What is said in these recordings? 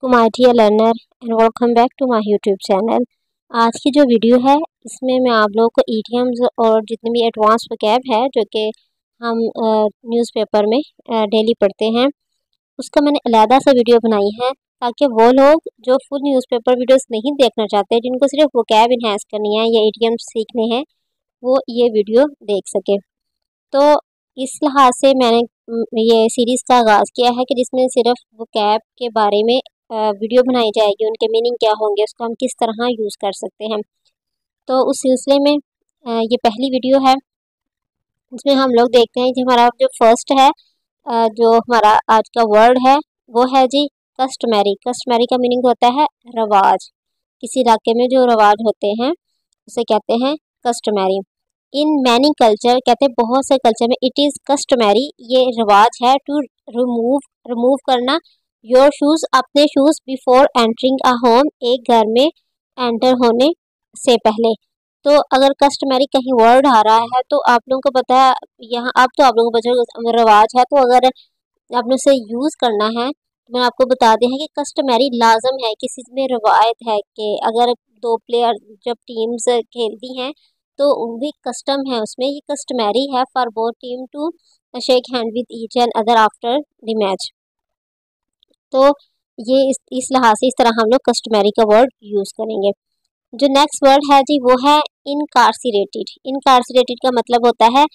अलैकुम my dear learner and welcome back to my YouTube channel. आज की जो वीडियो है इसमें मैं आप लोगों को ईडियम्स और जितने भी एडवांस वोकैब है जो कि हम न्यूज़पेपर में डेली पढ़ते हैं उसका मैंने अलहदा सा वीडियो बनाई है ताकि वो लोग जो फुल न्यूज़पेपर वीडियोस नहीं देखना चाहते, जिनको सिर्फ वोकैब इन्हेंस करनी है या ईडियम्स सीखने हैं, वो ये वीडियो देख सके। तो इस लिहाज से मैंने ये सीरीज़ का आगाज़ किया है कि जिसमें सिर्फ वोकैब के बारे में वीडियो बनाई जाएगी, उनके मीनिंग क्या होंगे, उसको हम किस तरह यूज़ कर सकते हैं। तो उस सिलसिले में ये पहली वीडियो है जिसमें हम लोग देखते हैं कि हमारा जो फर्स्ट है, जो हमारा आज का वर्ड है वो है जी कस्टमरी। कस्टमरी का मीनिंग होता है रवाज। किसी इलाके में जो रवाज होते हैं उसे कहते हैं कस्टमरी। इन मैनी कल्चर कहते हैं बहुत से कल्चर में इट इज़ कस्टमरी, ये रिवाज है टू रिमूव करना योर शूज़, अपने shoes before entering a home, एक घर में एंटर होने से पहले। तो अगर कस्टमरी कहीं वर्ड आ रहा है तो आप लोगों को पता है यहाँ अब तो आप लोगों को पता रिवाज है, तो अगर आपने उसे यूज़ करना है तो मैं आपको बता दें कि कस्टमरी लाजम है, किसी में रवायत है कि अगर दो प्लेयर जब टीम्स खेलती हैं तो भी कस्टम है, उसमें ये कस्टमरी है for both team to shake hand with each and other after the match. तो ये इस लिहाज से इस तरह हम लोग कस्टमरी का वर्ड यूज़ करेंगे। जो नेक्स्ट वर्ड है जी वो है इनकार्सिरेटेड। इनकार्सिरेटेड का मतलब होता है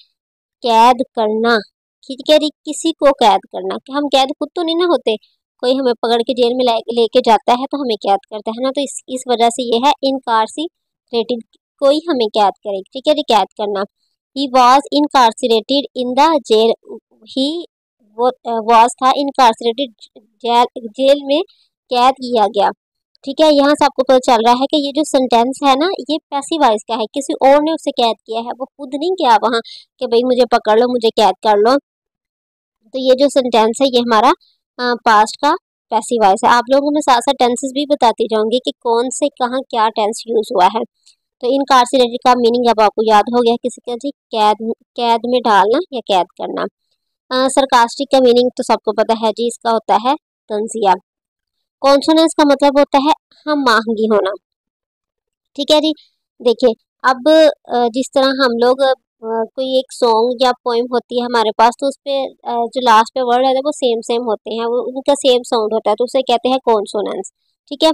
कैद करना। ठीक है जी, किसी को कैद करना, कि हम कैद खुद तो नहीं ना होते, कोई हमें पकड़ के जेल में लेके जाता है तो हमें कैद करता है ना, तो इस वजह से ये है इनकार्सिरेटेड, कोई हमें कैद करे। ठीक है जी, कैद करना। He was incarcerated in the jail, he वो वॉज था इनकार्सिरेटेड, जेल में कैद किया गया। ठीक है, यहाँ से आपको पता चल रहा है कि ये जो सेंटेंस है ना ये पैसिव वॉइस का है, किसी और ने उसे कैद किया है, वो खुद नहीं गया वहाँ कि भाई मुझे पकड़ लो, मुझे कैद कर लो। तो ये जो सेंटेंस है ये हमारा पास्ट का पैसिव वॉइस है। आप लोगों को मैं साथ साथ टेंसेस भी बताती जाऊंगी कि कौन से कहाँ क्या टेंस यूज हुआ है। तो इनकार्सिरेटेड का मीनिंग अब आपको याद हो गया किसी का जी, कैद में डालना या कैद करना। सरकास्टिक का मीनिंग तो सबको पता है जी, इसका होता है तंजिया। कॉन्सोनेंस का मतलब होता है हम मांगी होना। ठीक है जी, देखिए अब जिस तरह हम लोग कोई एक सॉन्ग या पोएम होती है हमारे पास, तो उस पर जो लास्ट पे वर्ड है वो सेम सेम होते हैं, वो उनका सेम साउंड होता है, तो उसे कहते हैं कॉन्सोनेंस। ठीक है,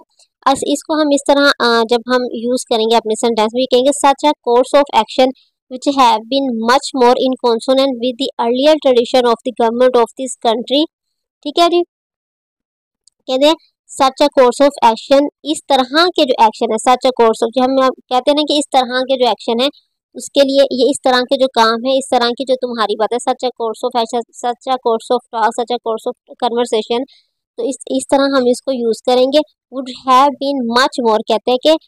इसको हम इस तरह जब हम यूज़ करेंगे अपने सेंटेंस में कहेंगे such a course of action which have been much more in consonant with the earlier tradition of the government of this country। ठीक है जी, कहते हैं सच अ कोर्स ऑफ एक्शन, इस तरह के जो एक्शन है, सच अ कोर्स ऑफ, जो हम कहते हैं ना कि इस तरह के जो एक्शन है उसके लिए ये इस तरह के जो काम है, इस तरह की जो तुम्हारी बात है, such a course of action, such a course of talk, such a course of conversation. तो इस तरह हम इसको यूज़ करेंगे। Would have been much more, कहते हैं कि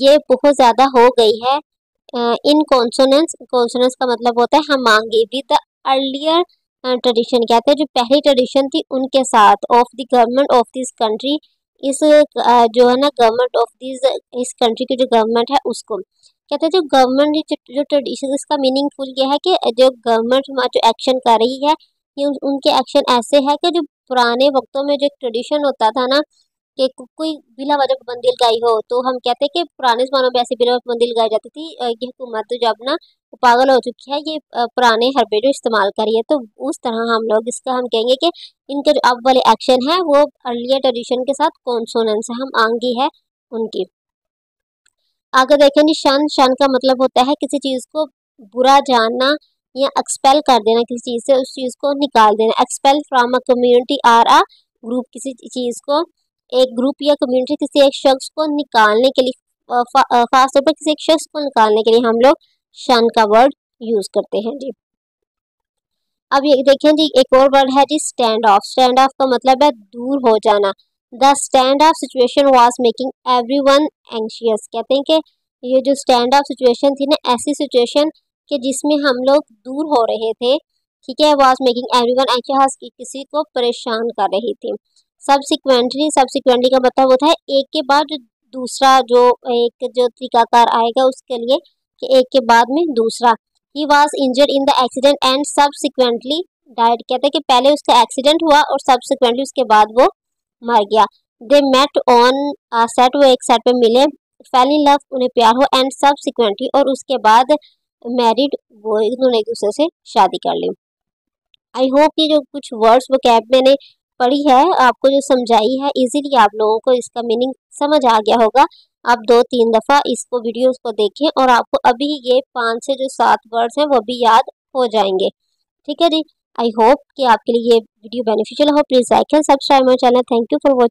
ये बहुत ज़्यादा हो गई है इन कॉन्सोनेंस। कॉन्सोनेंस का मतलब होता है हम मांगे विद द अर्लियर ट्रेडिशन, कहते हैं जो पहली ट्रेडिशन थी उनके साथ, of the government of this country, इस जो है ना गवर्नमेंट ऑफ दिस, इस कंट्री की जो गवर्नमेंट है उसको कहते हैं। जो गवर्नमेंट जो ट्रेडिशन, इसका मीनिंगफुल ये है कि जो गवर्नमेंट जो एक्शन कर रही है ये उनके एक्शन ऐसे है कि जो पुराने वक्तों में जो एक ट्रेडिशन होता था ना कि कोई बिला वजह पाबंदी लगाई हो, तो हम कहते हैं कि पुराने ज़मानों में ऐसी बिला पाबंदी लगाई जाती थी। ये हुकूमत जब ना वो पागल हो चुकी है, ये पुराने हरबे जो इस्तेमाल करी है, तो उस तरह हम लोग इसका हम कहेंगे कि इनके जो अब वाले एक्शन है वो अर्लियर ट्रेडिशन के साथ कॉन्सोनेंस है, हम आंगी है उनकी। आगे देखें जी, शन। शन का मतलब होता है किसी चीज़ को बुरा जानना या एक्सपेल कर देना, किसी चीज़ से उस चीज़ को निकाल देना। Expel from a community or a group, किसी चीज़ को, एक ग्रुप या कम्युनिटी, किसी एक शख्स को निकालने के लिए, खास तौर पर किसी एक शख्स को निकालने के लिए हम लोग शन का वर्ड यूज़ करते हैं जी। अब ये देखें जी, एक और वर्ड है G stand of. Stand of का मतलब है दूर हो जाना। The stand of situation was making everyone anxious, कहते हैं कि ये जो स्टैंड ऑफ सिचुएशन थी ना, ऐसी सिचुएशन कि जिसमें हम लोग दूर हो रहे थे। ठीक है, वाज मेकिंग एवरीवन एंशियस, किसी को परेशान कर रही थी। सब्सिक्वेंटली का मतलब होता है एक के बाद दूसरा, जो एक जो तरीकाकार आएगा उसके लिए कि एक के बाद में दूसरा। He was injured in the accident and subsequently died, कहते हैं कि पहले उसका एक्सीडेंट हुआ और सब्सिक्वेंटली उसके बाद वो मर गया। दे मेट ऑन सेट, वो एक सेट पे मिले, फेल इन लव, उन्हें प्यार हो, एंड सब्सिक्वेंटली, और उसके बाद मैरिड, वो इन्होंने एक दूसरे से शादी कर ली। आई होप कि जो कुछ वर्ड्स वो कैब मैंने पढ़ी है, आपको जो समझाई है, इजीली आप लोगों को इसका मीनिंग समझ आ गया होगा। आप 2-3 दफ़ा इसको वीडियोस को देखें और आपको अभी ये 5 से जो 7 वर्ड्स हैं वो भी याद हो जाएंगे। ठीक है जी। आई होप कि आपके लिए ये वीडियो बेनिफिशियल हो। Please like and subscribe my channel. Thank you for watching.